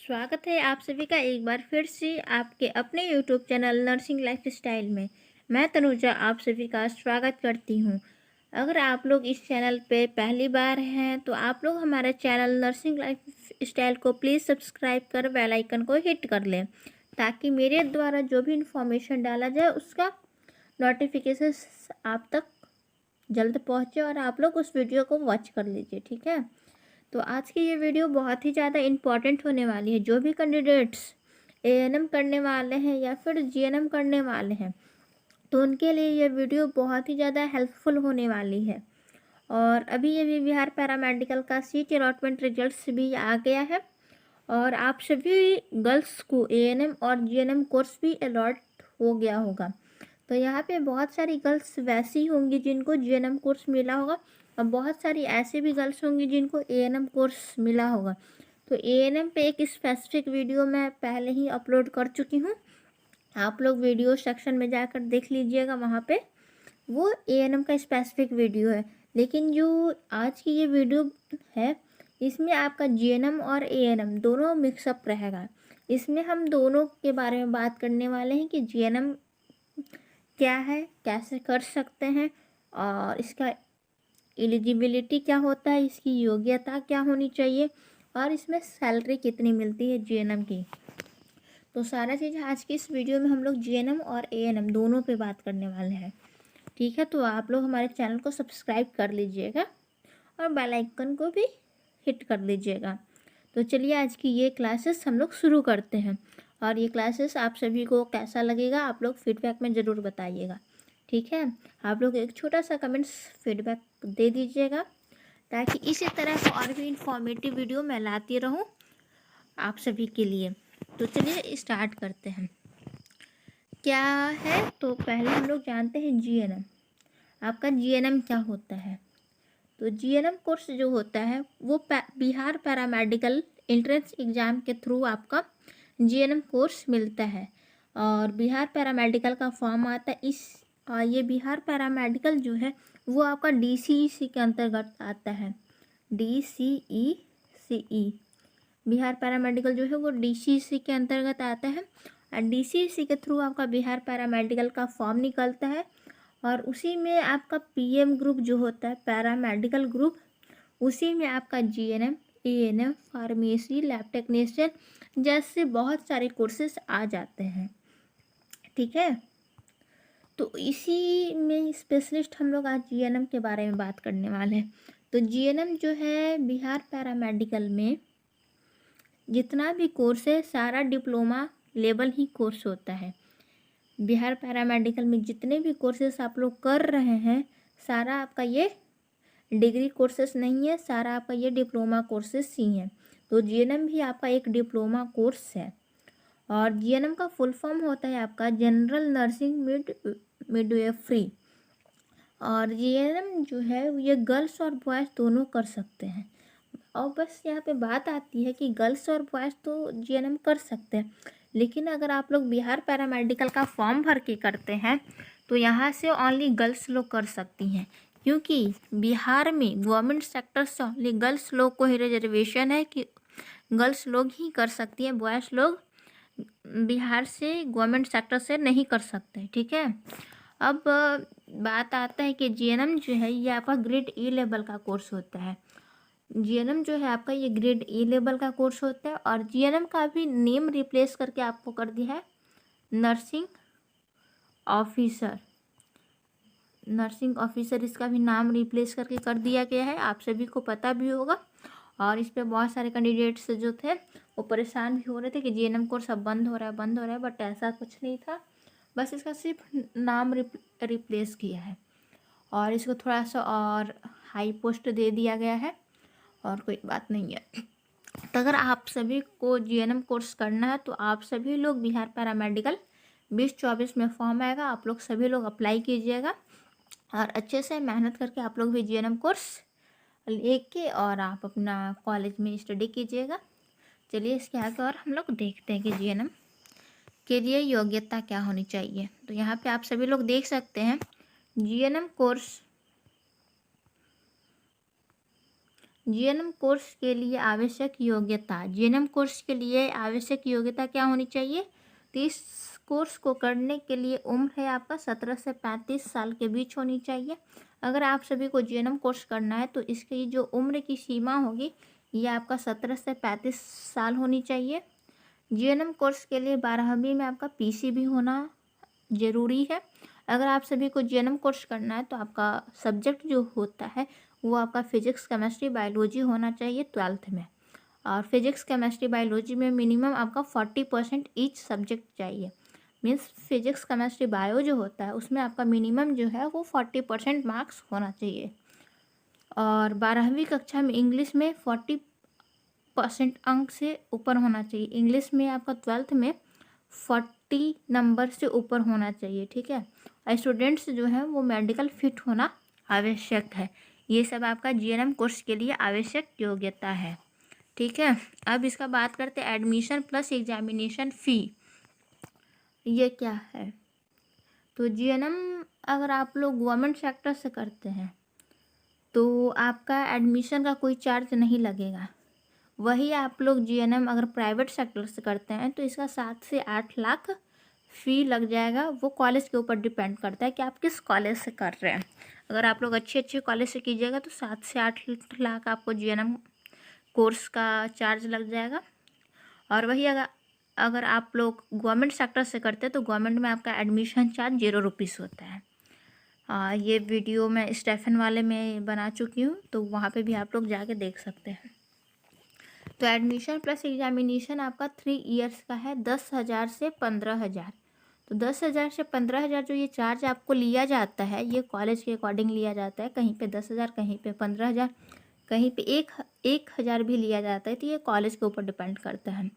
स्वागत है आप सभी का एक बार फिर से आपके अपने यूट्यूब चैनल नर्सिंग लाइफस्टाइल में। मैं तनुजा आप सभी का स्वागत करती हूं। अगर आप लोग इस चैनल पे पहली बार हैं तो आप लोग हमारे चैनल नर्सिंग लाइफस्टाइल को प्लीज़ सब्सक्राइब कर बेल आइकन को हिट कर लें, ताकि मेरे द्वारा जो भी इंफॉर्मेशन डाला जाए उसका नोटिफिकेशन आप तक जल्द पहुँचे और आप लोग उस वीडियो को वॉच कर लीजिए। ठीक है, तो आज की ये वीडियो बहुत ही ज़्यादा इम्पॉर्टेंट होने वाली है। जो भी कैंडिडेट्स एएनएम करने वाले हैं या फिर जीएनएम करने वाले हैं तो उनके लिए ये वीडियो बहुत ही ज़्यादा हेल्पफुल होने वाली है। और अभी ये भी बिहार पैरामेडिकल का सीट अलॉटमेंट रिजल्ट्स भी आ गया है और आप सभी गर्ल्स को एएनएम और जीएनएम कोर्स भी अलॉट हो गया होगा। तो यहाँ पे बहुत सारी गर्ल्स वैसी होंगी जिनको जीएनएम कोर्स मिला होगा और बहुत सारी ऐसी भी गर्ल्स होंगी जिनको एएनएम कोर्स मिला होगा। तो एएनएम पे एक स्पेसिफिक वीडियो मैं पहले ही अपलोड कर चुकी हूँ, आप लोग वीडियो सेक्शन में जाकर देख लीजिएगा। वहाँ पे वो एएनएम का स्पेसिफिक वीडियो है, लेकिन जो आज की ये वीडियो है इसमें आपका जीएनएम और एएनएम दोनों मिक्सअप रहेगा। इसमें हम दोनों के बारे में बात करने वाले हैं कि जीएनएम क्या है, कैसे कर सकते हैं और इसका एलिजिबिलिटी क्या होता है, इसकी योग्यता क्या होनी चाहिए और इसमें सैलरी कितनी मिलती है जीएनएम की। तो सारा चीज़ आज की इस वीडियो में हम लोग जीएनएम और एएनएम दोनों पे बात करने वाले हैं। ठीक है, तो आप लोग हमारे चैनल को सब्सक्राइब कर लीजिएगा और बेल आइकन को भी हिट कर लीजिएगा। तो चलिए आज की ये क्लासेस हम लोग शुरू करते हैं और ये क्लासेस आप सभी को कैसा लगेगा आप लोग फीडबैक में ज़रूर बताइएगा। ठीक है, आप लोग एक छोटा सा कमेंट्स फीडबैक दे दीजिएगा ताकि इसी तरह का और भी इंफॉर्मेटिव वीडियो मैं लाती रहूं आप सभी के लिए। तो चलिए स्टार्ट करते हैं। क्या है, तो पहले हम लोग जानते हैं जीएनएम। आपका जीएनएम क्या होता है? तो जीएनएम कोर्स जो होता है वो बिहार पैरामेडिकल एंट्रेंस एग्ज़ाम के थ्रू आपका जीएनएम कोर्स मिलता है और बिहार पैरामेडिकल का फॉर्म आता है। ये बिहार पैरामेडिकल जो है वो आपका डीसीईसी के अंतर्गत आता है। डीसीईसी बिहार पैरामेडिकल जो है वो डीसीईसी के अंतर्गत आता है और डीसीईसी के थ्रू आपका बिहार पैरामेडिकल का फॉर्म निकलता है और उसी में आपका पीएम ग्रुप जो होता है पैरामेडिकल ग्रुप, उसी में आपका GNM, ANM, pharmacy, lab technician जैसे बहुत सारे कोर्सेस आ जाते हैं। ठीक है, तो इसी में स्पेशलिस्ट हम लोग आज जीएनएम के बारे में बात करने वाले हैं। तो जीएनएम जो है बिहार पैरामेडिकल में जितना भी कोर्स है सारा डिप्लोमा लेवल ही कोर्स होता है। बिहार पैरामेडिकल में जितने भी कोर्सेस आप लोग कर रहे हैं सारा आपका ये डिग्री कोर्सेस नहीं है, सारा आपका ये डिप्लोमा कोर्सेस ही हैं। तो जीएनएम भी आपका एक डिप्लोमा कोर्स है और जीएनएम का फुल फॉर्म होता है आपका जनरल नर्सिंग मिडवाइफरी। और जीएनएम जो है ये गर्ल्स और बॉयज़ दोनों कर सकते हैं। और बस यहाँ पे बात आती है कि गर्ल्स और बॉयज़ तो जीएनएम कर सकते हैं, लेकिन अगर आप लोग बिहार पैरामेडिकल का फॉर्म भर के करते हैं तो यहाँ से ओनली गर्ल्स लोग कर सकती हैं, क्योंकि बिहार में गवर्नमेंट सेक्टर से ओनली गर्ल्स लोग को ही रिजर्वेशन है कि गर्ल्स लोग ही कर सकती हैं, बॉयज़ लोग बिहार से गवर्नमेंट सेक्टर से नहीं कर सकते। ठीक है, अब बात आता है कि जीएनएम जो है ये आपका ग्रेड ए लेवल का कोर्स होता है। जीएनएम जो है आपका ये ग्रेड ए लेवल का कोर्स होता है और जीएनएम का भी नेम रिप्लेस करके आपको कर दिया है नर्सिंग ऑफिसर। नर्सिंग ऑफिसर इसका भी नाम रिप्लेस करके कर दिया गया है, आप सभी को पता भी होगा। और इस पर बहुत सारे कैंडिडेट्स जो थे वो परेशान भी हो रहे थे कि जीएनएम कोर्स अब बंद हो रहा है, बट ऐसा कुछ नहीं था, बस इसका सिर्फ नाम रिप्लेस किया है और इसको थोड़ा सा और हाई पोस्ट दे दिया गया है और कोई बात नहीं है। तो अगर आप सभी को जीएनएम कोर्स करना है तो आप सभी लोग बिहार पैरामेडिकल 2024 में फॉर्म आएगा, आप लोग सभी लोग अप्लाई कीजिएगा और अच्छे से मेहनत करके आप लोग भी जीएनएम कोर्स लेके और आप अपना कॉलेज में स्टडी कीजिएगा। चलिए इसके आगे और हम लोग देखते हैं कि जीएनएम के लिए योग्यता क्या होनी चाहिए। तो यहाँ पे आप सभी लोग देख सकते हैं जीएनएम कोर्स जीएनएम कोर्स के लिए आवश्यक योग्यता। जीएनएम कोर्स के लिए आवश्यक योग्यता क्या होनी चाहिए? तो इस कोर्स को करने के लिए उम्र है आपका 17 से 35 साल के बीच होनी चाहिए। अगर आप सभी को जीएनएम कोर्स करना है तो इसकी जो उम्र की सीमा होगी ये आपका 17 से 35 साल होनी चाहिए। जीएनएम कोर्स के लिए 12वीं में आपका पीसी भी होना ज़रूरी है। अगर आप सभी को जीएनएम कोर्स करना है तो आपका सब्जेक्ट जो होता है वो आपका फिजिक्स केमिस्ट्री बायोलॉजी होना चाहिए 12th में। और फिजिक्स केमिस्ट्री बायोलॉजी में मिनिमम आपका 40% ईच सब्जेक्ट चाहिए। मीन्स फिजिक्स केमिस्ट्री बायो जो होता है उसमें आपका मिनिमम जो है वो 40% मार्क्स होना चाहिए। और 12वीं कक्षा में इंग्लिश में 40% अंक से ऊपर होना चाहिए। इंग्लिश में आपका 12th में 40 नंबर से ऊपर होना चाहिए, ठीक है। और स्टूडेंट्स जो है वो मेडिकल फिट होना आवश्यक है। ये सब आपका जीएनएम कोर्स के लिए आवश्यक योग्यता है, ठीक है। अब इसका बात करते हैं एडमिशन प्लस एग्जामिनेशन फ़ी, ये क्या है? तो जीएनएम अगर आप लोग गवर्नमेंट सेक्टर से करते हैं तो आपका एडमिशन का कोई चार्ज नहीं लगेगा। वही आप लोग जीएनएम अगर प्राइवेट सेक्टर से करते हैं तो इसका 7 से 8 लाख फ़ी लग जाएगा। वो कॉलेज के ऊपर डिपेंड करता है कि आप किस कॉलेज से कर रहे हैं। अगर आप लोग अच्छे अच्छे कॉलेज से कीजिएगा तो 7 से 8 लाख आपको जीएनएम कोर्स का चार्ज लग जाएगा। और वही अगर आप लोग गवर्नमेंट सेक्टर से करते हैं तो गवर्नमेंट में आपका एडमिशन चार्ज 0 रुपीज़ होता है। ये वीडियो मैं स्टेफन वाले में बना चुकी हूँ तो वहाँ पे भी आप लोग जाके देख सकते हैं। तो एडमिशन प्लस एग्जामिनेशन आपका 3 इयर्स का है, 10,000 से 15,000। तो 10,000 से 15,000 जो ये चार्ज आपको लिया जाता है ये कॉलेज के अकॉर्डिंग लिया जाता है। कहीं पे 10,000, कहीं पे 15,000, कहीं पे 1,000 भी लिया जाता है। तो ये कॉलेज के ऊपर डिपेंड करता है।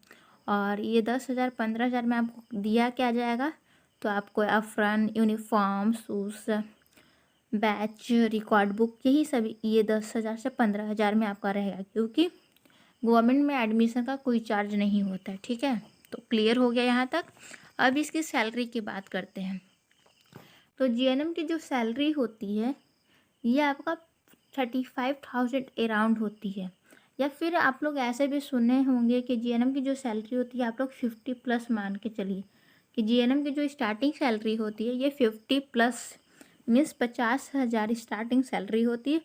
और ये 10,000 15,000 में आपको दिया क्या जाएगा? तो आपको apron, uniform, shoes, badge, record book, यही सभी ये 10,000 से 15,000 में आपका रहेगा, क्योंकि गवर्नमेंट में एडमिशन का कोई चार्ज नहीं होता है, ठीक है। तो क्लियर हो गया यहाँ तक। अब इसकी सैलरी की बात करते हैं। तो जीएनएम की जो सैलरी होती है ये आपका 35,000 अराउंड होती है। या फिर आप लोग ऐसे भी सुने होंगे कि जीएनएम की जो सैलरी होती है आप लोग 50 प्लस मान के चलिए कि जीएनएम की जो स्टार्टिंग सैलरी होती है ये 50 प्लस मीन्स 50,000 स्टार्टिंग सैलरी होती है।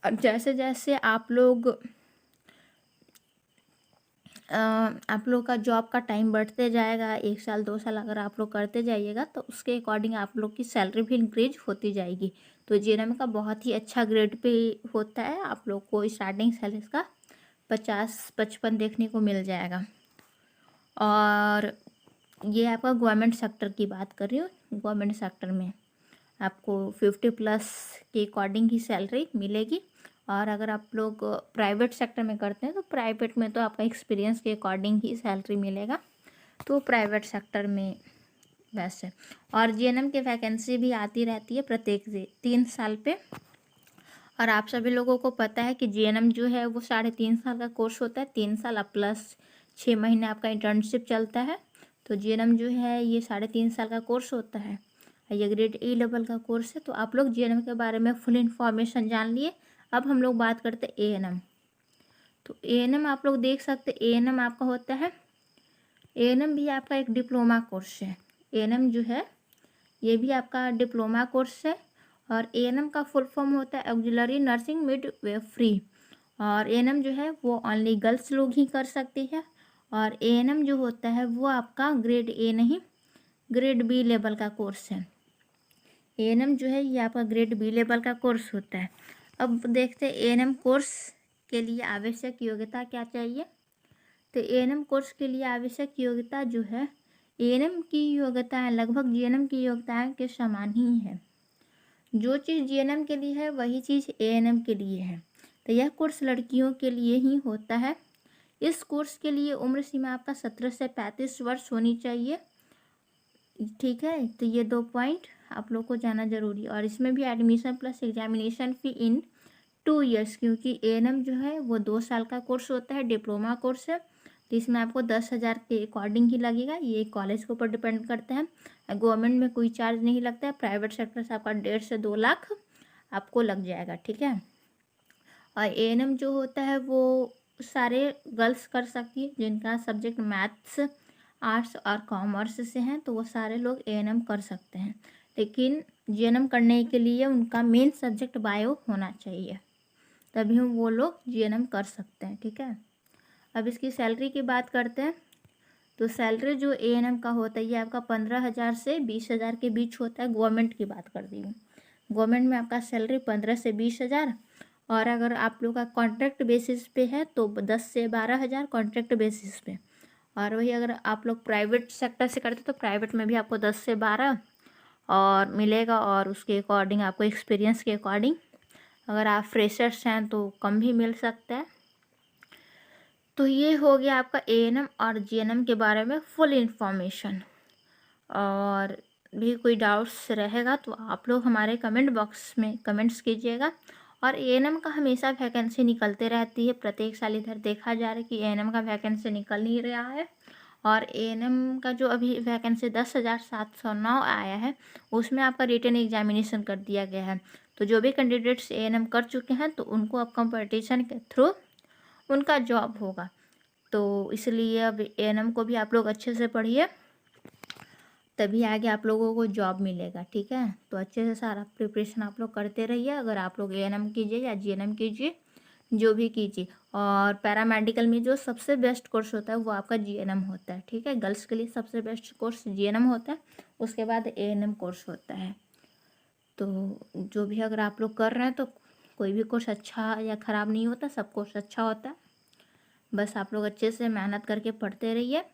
और जैसे जैसे आप लोग का जॉब का टाइम बढ़ते जाएगा, 1 साल 2 साल अगर आप लोग करते जाइएगा तो उसके अकॉर्डिंग आप लोग की सैलरी भी इंक्रीज होती जाएगी। तो जीएनएम का बहुत ही अच्छा ग्रेड पे होता है। आप लोग को स्टार्टिंग सैलरी का 50-55 देखने को मिल जाएगा। और ये आपका गवर्नमेंट सेक्टर की बात कर रही हूँ। गवर्नमेंट सेक्टर में आपको 50 प्लस के अकॉर्डिंग ही सैलरी मिलेगी। और अगर आप लोग प्राइवेट सेक्टर में करते हैं तो प्राइवेट में तो आपका एक्सपीरियंस के अकॉर्डिंग ही सैलरी मिलेगा। तो प्राइवेट सेक्टर में वैसे। और जीएनएम की वैकेंसी भी आती रहती है प्रत्येक 3 साल पे। और आप सभी लोगों को पता है कि जीएनएम जो है वो 3.5 साल का कोर्स होता है। 3 साल प्लस 6 महीने आपका इंटर्नशिप चलता है। तो जीएनएम जो है ये 3.5 साल का कोर्स होता है। ये ग्रेड ए लेवल का कोर्स है। तो आप लोग जीएनएम के बारे में फुल इन्फॉर्मेशन जान लिए। अब हम लोग बात करते हैं एएनएम। तो एएनएम आप लोग देख सकते हैं, एएनएम आपका होता है, एएनएम भी आपका एक डिप्लोमा कोर्स है। एएनएम जो है ये भी आपका डिप्लोमा कोर्स है। और एएनएम का फुल फॉर्म होता है ऑक्सिलरी नर्सिंग मिडवाइफरी। और एएनएम जो है वो ओनली गर्ल्स लोग ही कर सकती है। और एएनएम जो होता है वो आपका ग्रेड ए नहीं, ग्रेड बी लेवल का कोर्स है। एएनएम जो है ये आपका ग्रेड बी लेवल का कोर्स होता है। अब देखते हैं एएनएम कोर्स के लिए आवश्यक योग्यता क्या चाहिए। तो एएनएम कोर्स के लिए आवश्यक योग्यता जो है, एएनएम की योग्यताएं लगभग जीएनएम की योग्यताएं के समान ही है। जो चीज़ जीएनएम के लिए है वही चीज़ एएनएम के लिए है। तो यह कोर्स लड़कियों के लिए ही होता है। इस कोर्स के लिए उम्र सीमा आपका 17 से 35 वर्ष होनी चाहिए, ठीक है। तो ये 2 पॉइंट आप लोग को जाना जरूरी। और इसमें भी एडमिशन प्लस एग्जामिनेशन फ़ी इन 2 इयर्स, क्योंकि एएनएम जो है वो 2 साल का कोर्स होता है, डिप्लोमा कोर्स है। तो इसमें आपको 10,000 के अकॉर्डिंग ही लगेगा। ये कॉलेज के ऊपर डिपेंड करता है। गवर्नमेंट में कोई चार्ज नहीं लगता है। प्राइवेट सेक्टर से आपका 1.5 से 2 लाख आपको लग जाएगा, ठीक है। और एएनएम जो होता है वो सारे गर्ल्स कर सकती है, जिनका सब्जेक्ट मैथ्स, आर्ट्स और कॉमर्स से हैं तो वो सारे लोग एएनएम कर सकते हैं। लेकिन जीएनएम करने के लिए उनका मेन सब्जेक्ट बायो होना चाहिए, तभी वो लोग जीएनएम कर सकते हैं। ठीक है, अब इसकी सैलरी की बात करते हैं। तो सैलरी जो एएनएम का होता है ये आपका 15,000 से 20,000 के बीच होता है। गवर्नमेंट की बात कर दी हूँ, गवर्नमेंट में आपका सैलरी 15 से 20,000, और अगर आप लोग का कॉन्ट्रैक्ट बेसिस पे है तो 10 से 12,000 कॉन्ट्रैक्ट बेसिस पे। और वही अगर आप लोग प्राइवेट सेक्टर से करते तो प्राइवेट में भी आपको 10 से 12 और मिलेगा, और उसके अकॉर्डिंग आपको एक्सपीरियंस के अकॉर्डिंग अगर आप फ्रेशर्स हैं तो कम भी मिल सकता है। तो ये हो गया आपका एएनएम और जीएनएम के बारे में फुल इन्फॉर्मेशन। और भी कोई डाउट्स रहेगा तो आप लोग हमारे कमेंट बॉक्स में कमेंट्स कीजिएगा। और एएनएम का हमेशा वैकेंसी निकलते रहती है, प्रत्येक साल इधर देखा जा रहा है कि एएनएम का वैकेंसी निकल नहीं रहा है। और एएनएम का जो अभी वैकेंसी 10,709 आया है उसमें आपका रिटन एग्जामिनेशन कर दिया गया है। तो जो भी कैंडिडेट्स एएनएम कर चुके हैं तो उनको अब कंपटीशन के थ्रू उनका जॉब होगा। तो इसलिए अब एएनएम को भी आप लोग अच्छे से पढ़िए, तभी आगे आप लोगों को जॉब मिलेगा। ठीक है, तो अच्छे से सारा प्रिपरेशन आप लोग करते रहिए। अगर आप लोग एएनएम कीजिए या जीएनएम कीजिए, जो भी कीजिए। और पैरामेडिकल में जो सबसे बेस्ट कोर्स होता है वो आपका जीएनएम होता है। ठीक है, गर्ल्स के लिए सबसे बेस्ट कोर्स जीएनएम होता है, उसके बाद एएनएम कोर्स होता है। तो जो भी अगर आप लोग कर रहे हैं तो कोई भी कोर्स अच्छा या ख़राब नहीं होता, सब कोर्स अच्छा होता है। बस आप लोग अच्छे से मेहनत करके पढ़ते रहिए।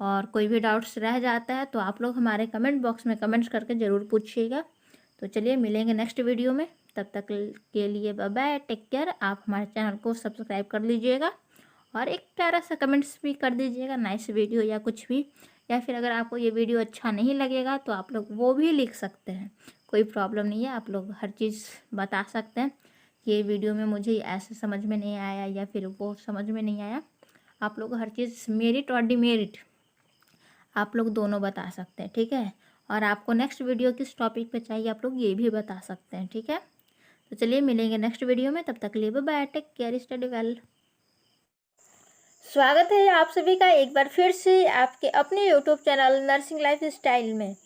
और कोई भी डाउट्स रह जाता है तो आप लोग हमारे कमेंट बॉक्स में कमेंट्स करके ज़रूर पूछिएगा। तो चलिए मिलेंगे नेक्स्ट वीडियो में, तब तक के लिए बाय बाय, टेक केयर। आप हमारे चैनल को सब्सक्राइब कर लीजिएगा और एक प्यारा सा कमेंट्स भी कर दीजिएगा, नाइस वीडियो या कुछ भी। या फिर अगर आपको ये वीडियो अच्छा नहीं लगेगा तो आप लोग वो भी लिख सकते हैं, कोई प्रॉब्लम नहीं है। आप लोग हर चीज़ बता सकते हैं कि ये वीडियो में मुझे ऐसे समझ में नहीं आया या फिर वो समझ में नहीं आया। आप लोग हर चीज़ मेरिट और डिमेरिट आप लोग दोनों बता सकते हैं। ठीक है, और आपको नेक्स्ट वीडियो किस टॉपिक पे चाहिए आप लोग ये भी बता सकते हैं। ठीक है, तो चलिए मिलेंगे नेक्स्ट वीडियो में, तब तक के लिए bye bye, take care, study well. स्वागत है आप सभी का एक बार फिर से आपके अपने YouTube channel nursing life style में।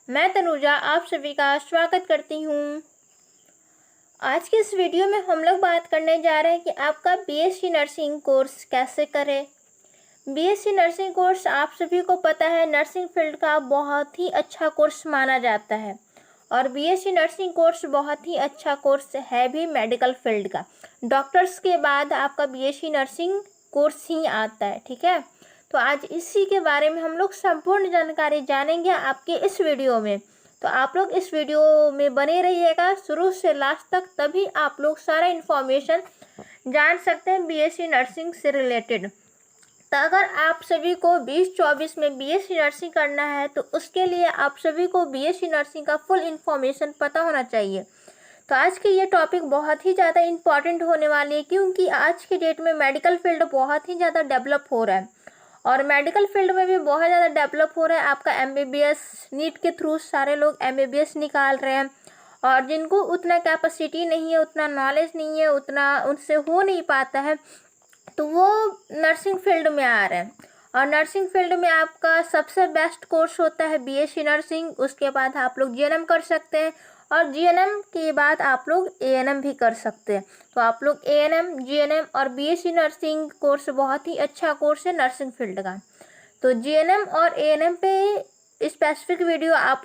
मैं तनुजा आप सभी का स्वागत करती हूँ। आज के इस वीडियो में हम लोग बात करने जा रहे हैं कि आपका बीएससी नर्सिंग कोर्स कैसे करें। बीएससी नर्सिंग कोर्स आप सभी को पता है नर्सिंग फील्ड का बहुत ही अच्छा कोर्स माना जाता है, और बीएससी नर्सिंग कोर्स बहुत ही अच्छा कोर्स है भी मेडिकल फील्ड का। डॉक्टर्स के बाद आपका बीएससी नर्सिंग कोर्स ही आता है। ठीक है, तो आज इसी के बारे में हम लोग संपूर्ण जानकारी जानेंगे आपके इस वीडियो में। तो आप लोग इस वीडियो में बने रहिएगा शुरू से लास्ट तक, तभी आप लोग सारा इन्फॉर्मेशन जान सकते हैं बीएससी नर्सिंग से रिलेटेड। तो अगर आप सभी को 2024 में बीएससी नर्सिंग करना है तो उसके लिए आप सभी को बीएससी नर्सिंग का फुल इन्फॉर्मेशन पता होना चाहिए। तो आज की ये टॉपिक बहुत ही ज़्यादा इम्पॉर्टेंट होने वाली है, क्योंकि आज के डेट में मेडिकल फील्ड बहुत ही ज़्यादा डेवलप हो रहा है, और मेडिकल फील्ड में भी बहुत ज़्यादा डेवलप हो रहा है। आपका एमबीबीएस नीट के थ्रू सारे लोग एमबीबीएस निकाल रहे हैं, और जिनको उतना कैपेसिटी नहीं है, उतना नॉलेज नहीं है, उतना उनसे हो नहीं पाता है, तो वो नर्सिंग फील्ड में आ रहे हैं। और नर्सिंग फील्ड में आपका सबसे बेस्ट कोर्स होता है बीएससी नर्सिंग। उसके बाद आप लोग जीएनएम कर सकते हैं, और जीएनएम के बाद आप लोग एएनएम भी कर सकते हैं। तो आप लोग एएनएम, जीएनएम और बीएससी नर्सिंग कोर्स बहुत ही अच्छा कोर्स है नर्सिंग फील्ड का। तो जीएनएम और एएनएम पे स्पेसिफिक वीडियो आप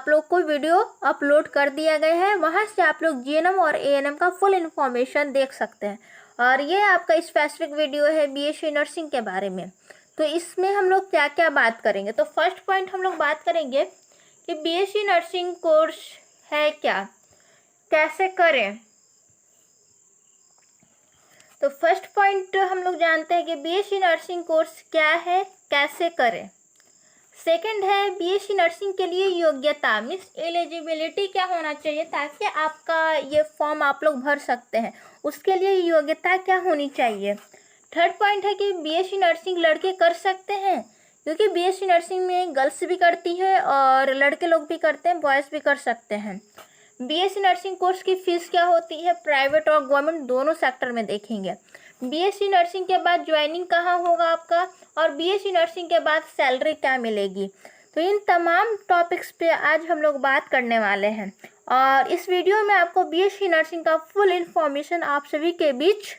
लोग को वीडियो अपलोड कर दिया गया है, वहाँ से आप लोग जीएनएम और एएनएम का फुल इन्फॉर्मेशन देख सकते हैं। और ये आपका स्पेसिफिक वीडियो है बीएससी नर्सिंग के बारे में। तो इसमें हम लोग क्या क्या बात करेंगे, तो फर्स्ट पॉइंट हम लोग बात करेंगे कि बीएससी नर्सिंग कोर्स है क्या, कैसे करें। तो फर्स्ट पॉइंट हम लोग जानते हैं कि बीएससी नर्सिंग कोर्स क्या है, कैसे करें। सेकंड है बीएससी नर्सिंग के लिए योग्यता मीन्स एलिजिबिलिटी क्या होना चाहिए, ताकि आपका ये फॉर्म आप लोग भर सकते हैं, उसके लिए योग्यता क्या होनी चाहिए। थर्ड पॉइंट है कि बीएससी नर्सिंग लड़के कर सकते हैं, क्योंकि बीएससी नर्सिंग में गर्ल्स भी करती है और लड़के लोग भी करते हैं, बॉयज़ भी कर सकते हैं। बीएससी नर्सिंग कोर्स की फीस क्या होती है, प्राइवेट और गवर्नमेंट दोनों सेक्टर में देखेंगे। बीएससी नर्सिंग के बाद ज्वाइनिंग कहाँ होगा आपका, और बीएससी नर्सिंग के बाद सैलरी क्या मिलेगी। तो इन तमाम टॉपिक्स पे आज हम लोग बात करने वाले हैं, और इस वीडियो में आपको बीएससी नर्सिंग का फुल इंफॉर्मेशन आप सभी के बीच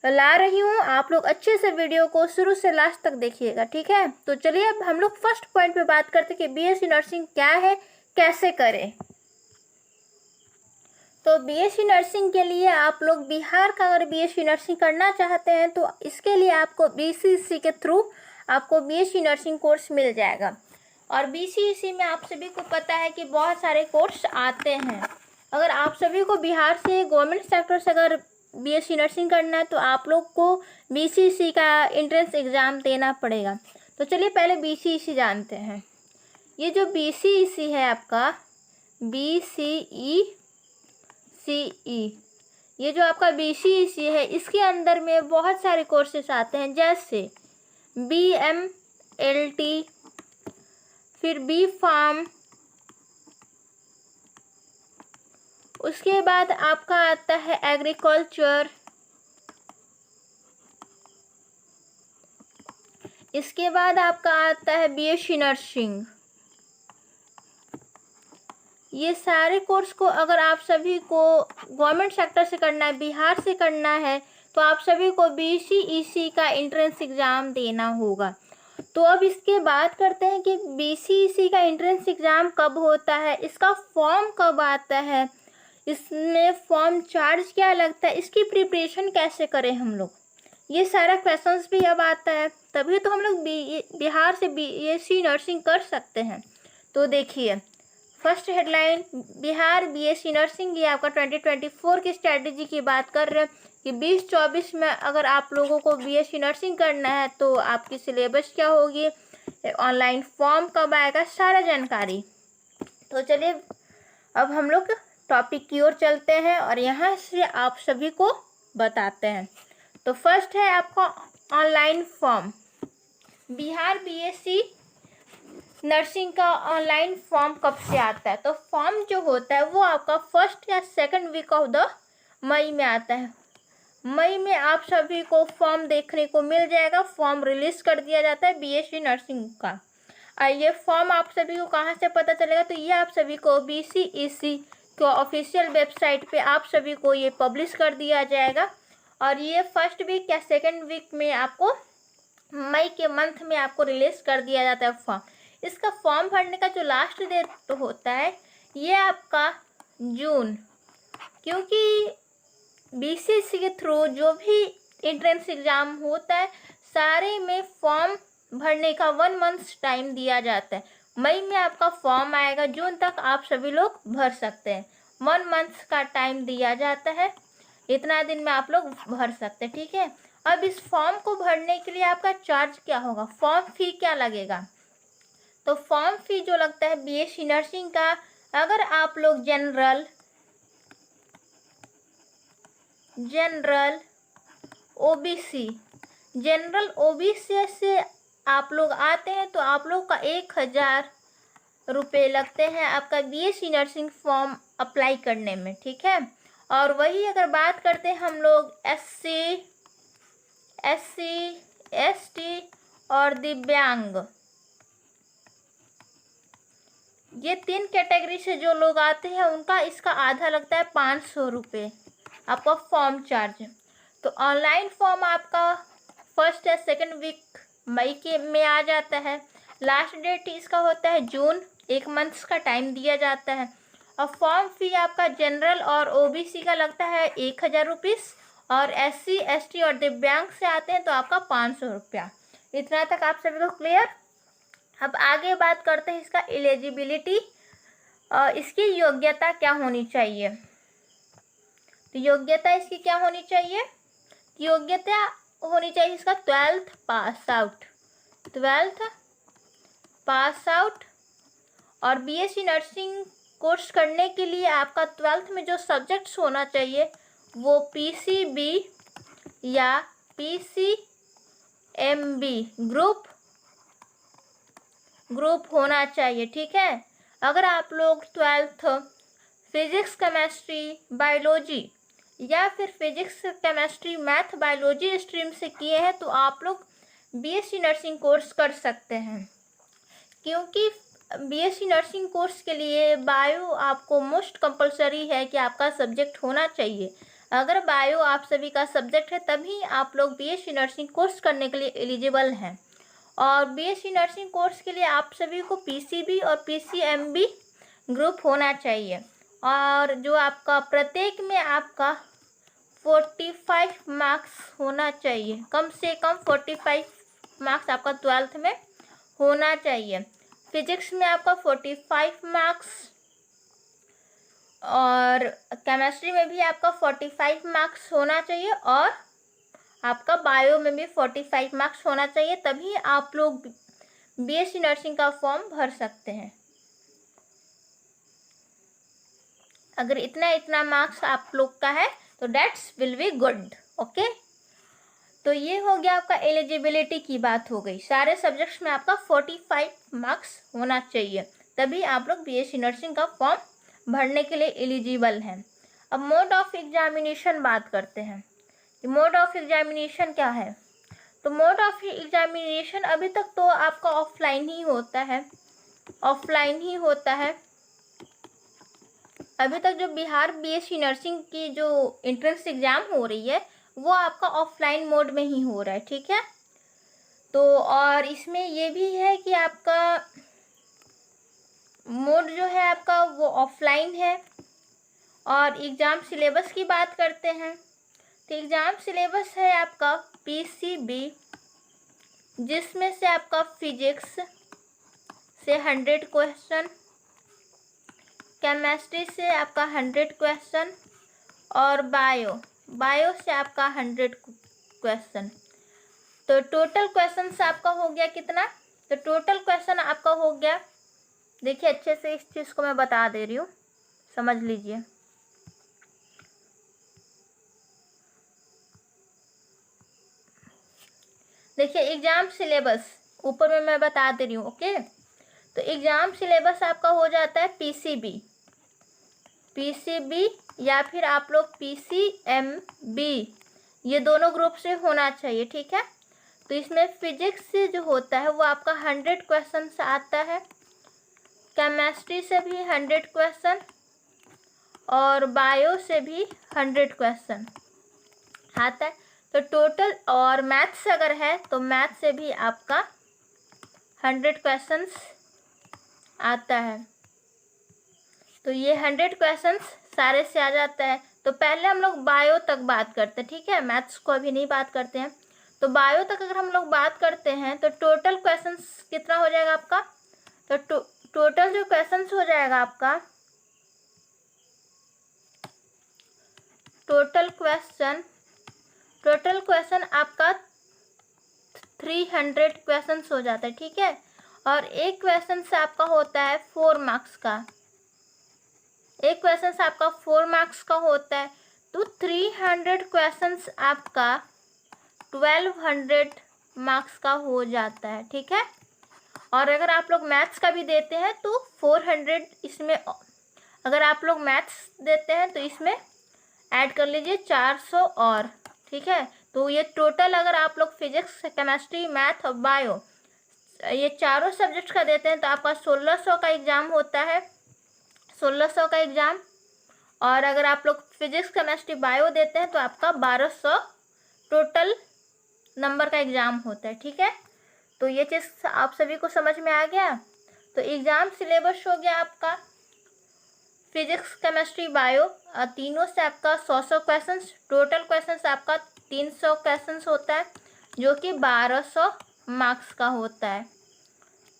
ला रही हूँ। आप लोग अच्छे से वीडियो को शुरू से लास्ट तक देखिएगा, ठीक है। तो चलिए अब हम लोग फर्स्ट पॉइंट पे बात करते हैं कि बीएससी नर्सिंग क्या है, कैसे करें। तो बीएससी नर्सिंग के लिए आप लोग बिहार का अगर बीएससी नर्सिंग करना चाहते हैं तो इसके लिए आपको बीसीसी के थ्रू आपको बीएससी नर्सिंग कोर्स मिल जाएगा। और बीसीसी में आप सभी को पता है कि बहुत सारे कोर्स आते हैं। अगर आप सभी को बिहार से गवर्नमेंट सेक्टर से अगर बीएससी नर्सिंग करना है तो आप लोग को बीसीसी का एंट्रेंस एग्ज़ाम देना पड़ेगा। तो चलिए पहले बीसीसी जानते हैं। ये जो बीसीसी है आपका BCECE, ये जो आपका BCEC है इसके अंदर में बहुत सारे कोर्सेस आते हैं, जैसे BMLT, फिर B.Pharm, उसके बाद आपका आता है एग्रीकल्चर, इसके बाद आपका आता है बीएससी नर्सिंग। ये सारे कोर्स को अगर आप सभी को गवर्नमेंट सेक्टर से करना है, बिहार से करना है, तो आप सभी को BCEC का एंट्रेंस एग्ज़ाम देना होगा। तो अब इसके बात करते हैं कि BCEC का एंट्रेंस एग्ज़ाम कब होता है, इसका फॉर्म कब आता है, इसमें फॉर्म चार्ज क्या लगता है, इसकी प्रिपरेशन कैसे करें हम लोग, ये सारा क्वेश्चंस भी अब आता है। तभी तो हम लोग बिहार से बीएससी नर्सिंग कर सकते हैं। तो देखिए first headline, Bihar BSc nursing, ये आपका 2024 की स्ट्रेटजी की बात कर रहे हैं कि 2024 में अगर आप लोगों को बीएससी नर्सिंग करना है तो आपकी सिलेबस क्या होगी, ऑनलाइन फॉर्म कब आएगा, सारा जानकारी। तो चलिए अब हम लोग टॉपिक की ओर चलते हैं और यहाँ से आप सभी को बताते हैं। तो फर्स्ट है आपका online form. Bihar BSc nursing का ऑनलाइन फॉर्म कब से आता है, तो फॉर्म जो होता है वो आपका फर्स्ट या second week of the May में आता है। मई में आप सभी को फॉर्म देखने को मिल जाएगा, फॉर्म रिलीज कर दिया जाता है बीएससी नर्सिंग का। और ये फॉर्म आप सभी को कहाँ से पता चलेगा, तो ये आप सभी को BCEC के ऑफिशियल वेबसाइट पे आप सभी को ये पब्लिश कर दिया जाएगा। और ये फर्स्ट वीक या सेकंड वीक में आपको मई के मंथ में आपको रिलीज कर दिया जाता है फॉर्म। इसका फॉर्म भरने का जो लास्ट डेट होता है ये आपका जून, क्योंकि BCEC के थ्रू जो भी एंट्रेंस एग्ज़ाम होता है सारे में फॉर्म भरने का 1 मंथ टाइम दिया जाता है। मई में आपका फॉर्म आएगा, जून तक आप सभी लोग भर सकते हैं। 1 मंथ का टाइम दिया जाता है, इतना दिन में आप लोग भर सकते हैं, ठीक है। अब इस फॉर्म को भरने के लिए आपका चार्ज क्या होगा, फॉर्म फी क्या लगेगा, तो फॉर्म फी जो लगता है बीएससी नर्सिंग का, अगर आप लोग जनरल ओबीसी से आप लोग आते हैं तो आप लोग का 1000 रुपये लगते हैं आपका बीएससी नर्सिंग फॉर्म अप्लाई करने में, ठीक है। और वही अगर बात करते हैं हम लोग SC ST और दिव्यांग, ये 3 कैटेगरी से जो लोग आते हैं उनका इसका आधा लगता है 500 रुपये आपका फॉर्म चार्ज। तो ऑनलाइन फॉर्म आपका फर्स्ट या सेकंड वीक मई के में आ जाता है। लास्ट डेट इसका होता है जून, 1 मंथ का टाइम दिया जाता है। और फॉर्म फी आपका जनरल और ओबीसी का लगता है 1000 रुपीज़, और SC ST और दिव्यांग से आते हैं तो आपका 500 रुपया। इतना तक आप सभी को क्लियर। अब आगे बात करते हैं इसका एलिजिबिलिटी, इसकी योग्यता क्या होनी चाहिए। तो योग्यता इसकी क्या होनी चाहिए, योग्यता होनी चाहिए इसका 12th पास आउट। और बीएससी नर्सिंग कोर्स करने के लिए आपका 12th में जो सब्जेक्ट्स होना चाहिए वो PCB या PCMB ग्रुप होना चाहिए, ठीक है। अगर आप लोग 12th फिजिक्स केमिस्ट्री बायोलॉजी या फिर physics chemistry math biology stream से किए हैं तो आप लोग बीएससी नर्सिंग कोर्स कर सकते हैं, क्योंकि बीएससी नर्सिंग कोर्स के लिए बायो आपको मोस्ट कंपलसरी है कि आपका सब्जेक्ट होना चाहिए। अगर बायो आप सभी का सब्जेक्ट है तभी आप लोग बीएससी नर्सिंग कोर्स करने के लिए एलिजिबल हैं। और बीएससी नर्सिंग कोर्स के लिए आप सभी को पीसीबी और पीसीएमबी ग्रुप होना चाहिए, और जो आपका प्रत्येक में आपका 45 मार्क्स होना चाहिए, कम से कम 45 मार्क्स आपका 12th में होना चाहिए। फिजिक्स में आपका 45 मार्क्स और केमिस्ट्री में भी आपका 45 मार्क्स होना चाहिए, और आपका बायो में भी 45 मार्क्स होना चाहिए, तभी आप लोग बीएससी नर्सिंग का फॉर्म भर सकते हैं। अगर इतना मार्क्स आप लोग का है तो dates will be good. Okay, तो ये हो गया आपका एलिजिबिलिटी की बात हो गई। सारे सब्जेक्ट्स में आपका 45 मार्क्स होना चाहिए, तभी आप लोग बीएससी नर्सिंग का फॉर्म भरने के लिए एलिजिबल हैं। अब मोड ऑफ एग्जामिनेशन बात करते हैं कि मोड ऑफ एग्जामिनेशन क्या है। तो मोड ऑफ एग्जामिनेशन अभी तक तो आपका ऑफलाइन ही होता है। अभी तक जो बिहार बीएससी नर्सिंग की जो एंट्रेंस एग्ज़ाम हो रही है वो आपका ऑफलाइन मोड में ही हो रहा है, ठीक है। तो और इसमें ये भी है कि आपका मोड जो है आपका वो ऑफलाइन है। और एग्ज़ाम सिलेबस की बात करते हैं तो एग्ज़ाम सिलेबस है आपका पीसीबी, जिसमें से आपका फिजिक्स से 100 क्वेश्चन, केमिस्ट्री से आपका 100 क्वेश्चन और बायो से आपका 100 क्वेश्चन। तो टोटल क्वेश्चन आपका हो गया कितना? तो टोटल क्वेश्चन आपका हो गया, देखिए अच्छे से इस चीज़ को मैं बता दे रही हूँ, समझ लीजिए। देखिए एग्ज़ाम सिलेबस ऊपर में मैं बता दे रही हूँ। ओके, तो एग्ज़ाम सिलेबस आपका हो जाता है पीसीबी या फिर आप लोग पीसीएमबी, ये दोनों ग्रुप से होना चाहिए, ठीक है। तो इसमें फिजिक्स से जो होता है वो आपका 100 क्वेश्चन आता है, केमिस्ट्री से भी 100 क्वेश्चन और बायो से भी 100 क्वेश्चन आता है। तो टोटल, और मैथ्स अगर है तो मैथ से भी आपका 100 क्वेश्चंस आता है। तो ये 100 क्वेश्चंस सारे से आ जाता है। तो पहले हम लोग बायो तक बात करते हैं, ठीक है, मैथ्स को अभी नहीं बात करते हैं। तो बायो तक अगर हम लोग बात करते हैं तो टोटल क्वेश्चंस कितना हो जाएगा आपका? तो टोटल जो क्वेश्चंस हो जाएगा आपका, टोटल क्वेश्चन आपका 300 क्वेश्चंस हो जाता है, ठीक है। और एक क्वेश्चन से आपका होता है 4 मार्क्स का, एक क्वेश्चन से आपका 4 मार्क्स का होता है। तो 300 क्वेश्चंस आपका 1200 मार्क्स का हो जाता है, ठीक है। और अगर आप लोग मैथ्स का भी देते हैं तो 400 इसमें, अगर आप लोग मैथ्स देते हैं तो इसमें ऐड कर लीजिए 400 और, ठीक है। तो ये टोटल अगर आप लोग फिजिक्स, केमिस्ट्री, मैथ और बायो ये चारों सब्जेक्ट का देते हैं तो आपका 1600 का एग्ज़ाम होता है, 1600 का एग्ज़ाम। और अगर आप लोग फिजिक्स, केमिस्ट्री, बायो देते हैं तो आपका 1200 टोटल नंबर का एग्ज़ाम होता है, ठीक है। तो ये चीज़ आप सभी को समझ में आ गया। तो एग्ज़ाम सिलेबस हो गया आपका फिजिक्स, केमिस्ट्री, बायो तीनों से आपका 100 क्वेश्चंस, टोटल क्वेश्चंस आपका 300 क्वेश्चंस होता है, जो कि 1200 मार्क्स का होता है,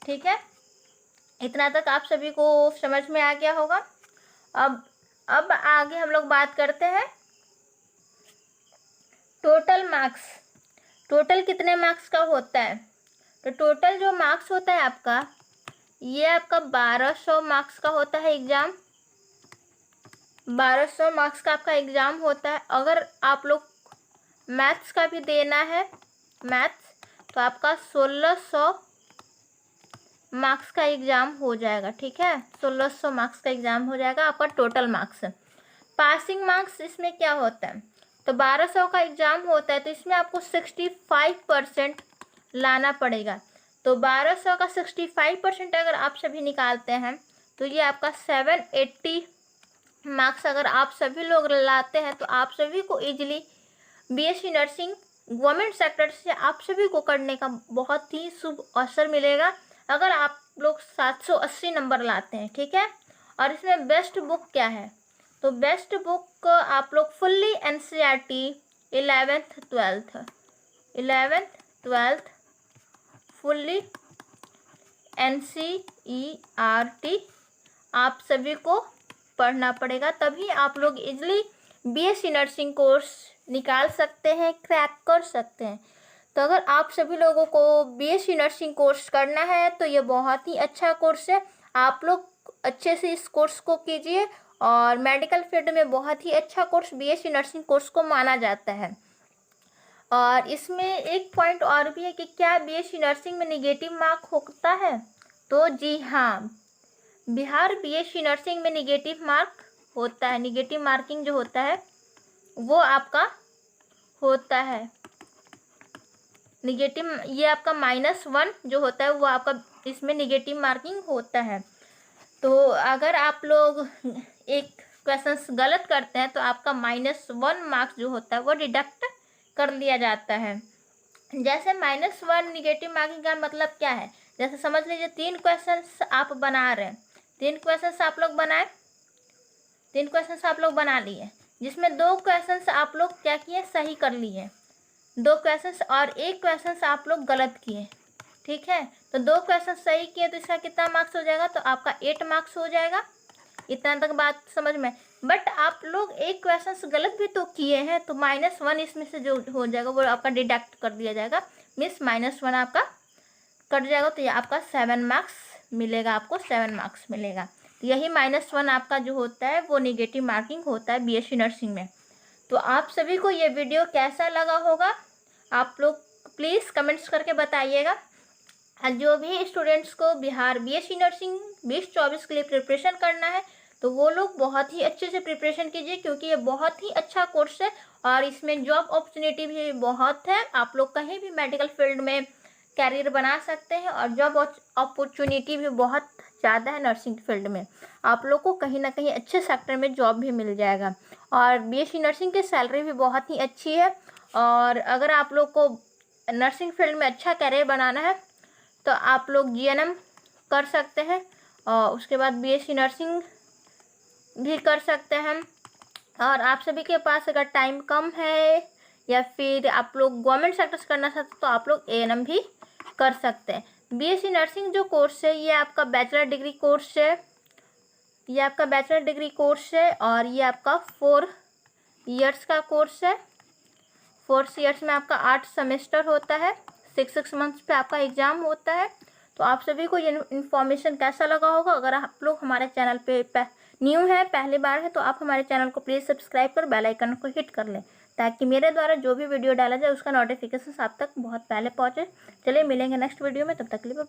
ठीक है। इतना तक आप सभी को समझ में आ गया होगा। अब आगे हम लोग बात करते हैं टोटल मार्क्स। टोटल कितने मार्क्स का होता है? तो टोटल जो मार्क्स होता है आपका, ये आपका 1200 मार्क्स का होता है एग्ज़ाम, 1200 मार्क्स का आपका एग्ज़ाम होता है। अगर आप लोग मैथ्स का भी देना है, मैथ्स, तो आपका 1600 मार्क्स का एग्ज़ाम हो जाएगा, ठीक है। 1600 मार्क्स का एग्ज़ाम हो जाएगा आपका टोटल मार्क्स। पासिंग मार्क्स इसमें क्या होता है, तो 1200 का एग्ज़ाम होता है, तो इसमें आपको 65% लाना पड़ेगा। तो 1200 का 65% अगर आप सभी निकालते हैं तो ये आपका 780 मार्क्स अगर आप सभी लोग लाते हैं तो आप सभी को easily BSc nursing government sector से आप सभी को करने का बहुत ही शुभ अवसर मिलेगा अगर आप लोग 780 नंबर लाते हैं, ठीक है। और इसमें बेस्ट बुक क्या है, तो बेस्ट बुक आप लोग fully NCERT 11th 12th fully NCERT आप सभी को पढ़ना पड़ेगा, तभी आप लोग इजली बीएससी नर्सिंग कोर्स निकाल सकते हैं, क्रैक कर सकते हैं। तो अगर आप सभी लोगों को बीएससी नर्सिंग कोर्स करना है तो ये बहुत ही अच्छा कोर्स है, आप लोग अच्छे से इस कोर्स को कीजिए। और मेडिकल फील्ड में बहुत ही अच्छा कोर्स बीएससी नर्सिंग कोर्स को माना जाता है। और इसमें एक पॉइंट और भी है कि क्या बीएससी नर्सिंग में निगेटिव मार्क होता है, तो जी हाँ, बिहार बीएससी नर्सिंग में निगेटिव मार्क होता है। निगेटिव मार्किंग जो होता है वो आपका होता है निगेटिव, ये आपका -1 जो होता है वो आपका इसमें निगेटिव मार्किंग होता है। तो अगर आप लोग एक क्वेश्चंस गलत करते हैं तो आपका -1 मार्क्स जो होता है वो डिडक्ट कर लिया जाता है। जैसे -1 निगेटिव मार्किंग का मतलब क्या है, जैसे समझ लीजिए 3 क्वेश्चंस आप बना रहे हैं, 3 क्वेश्चंस आप लोग बनाए, 3 क्वेश्चंस आप लोग बना लिए, जिसमें 2 क्वेश्चंस आप लोग क्या किए, सही कर लिए, 2 क्वेश्चंस और 1 क्वेश्चंस आप लोग गलत किए, ठीक है। तो 2 क्वेश्चन सही किए तो इसका कितना मार्क्स हो जाएगा, तो आपका 8 मार्क्स हो जाएगा। इतना तक बात समझ में। बट आप लोग 1 क्वेश्चन गलत भी तो किए हैं तो -1 इसमें से जो हो जाएगा वो आपका डिडक्ट कर दिया जाएगा, मीन्स -1 आपका कट जाएगा, तो ये आपका 7 मार्क्स मिलेगा, आपको 7 मार्क्स मिलेगा। तो यही -1 आपका जो होता है वो निगेटिव मार्किंग होता है बीएससी नर्सिंग में। तो आप सभी को ये वीडियो कैसा लगा होगा, आप लोग प्लीज़ कमेंट्स करके बताइएगा। जो भी स्टूडेंट्स को बिहार बीएससी नर्सिंग 2024 के लिए प्रिपरेशन करना है तो वो लोग बहुत ही अच्छे से प्रिपरेशन कीजिए, क्योंकि ये बहुत ही अच्छा कोर्स है और इसमें जॉब अपॉर्चुनिटी भी बहुत है। आप लोग कहीं भी मेडिकल फील्ड में कैरियर बना सकते हैं और जॉब अपॉर्चुनिटी भी बहुत ज़्यादा है नर्सिंग फील्ड में, आप लोग को कहीं ना कहीं अच्छे सेक्टर में जॉब भी मिल जाएगा। और बीएससी नर्सिंग की सैलरी भी बहुत ही अच्छी है। और अगर आप लोग को नर्सिंग फील्ड में अच्छा कैरियर बनाना है तो आप लोग जीएनएम कर सकते हैं और उसके बाद बीएससी नर्सिंग भी कर सकते हैं। और आप सभी के पास अगर टाइम कम है या फिर आप लोग गवर्नमेंट सेक्टर से करना चाहते तो आप लोग एएनएम भी कर सकते हैं। बीएससी नर्सिंग जो कोर्स है ये आपका बैचलर डिग्री कोर्स है, ये आपका बैचलर डिग्री कोर्स है और ये आपका 4 ईयर्स का कोर्स है। 4 ईयर्स में आपका 8 सेमेस्टर होता है, 6 मंथ्स पे आपका एग्ज़ाम होता है। तो आप सभी को ये इन्फॉर्मेशन कैसा लगा होगा, अगर आप लोग हमारे चैनल पे न्यू है, पहली बार है, तो आप हमारे चैनल को प्लीज़ सब्सक्राइब कर बेल आइकन को हिट कर लें ताकि मेरे द्वारा जो भी वीडियो डाला जाए उसका नोटिफिकेशन आप तक बहुत पहले पहुँचे। चलिए मिलेंगे नेक्स्ट वीडियो में, तब तक के लिए बाय।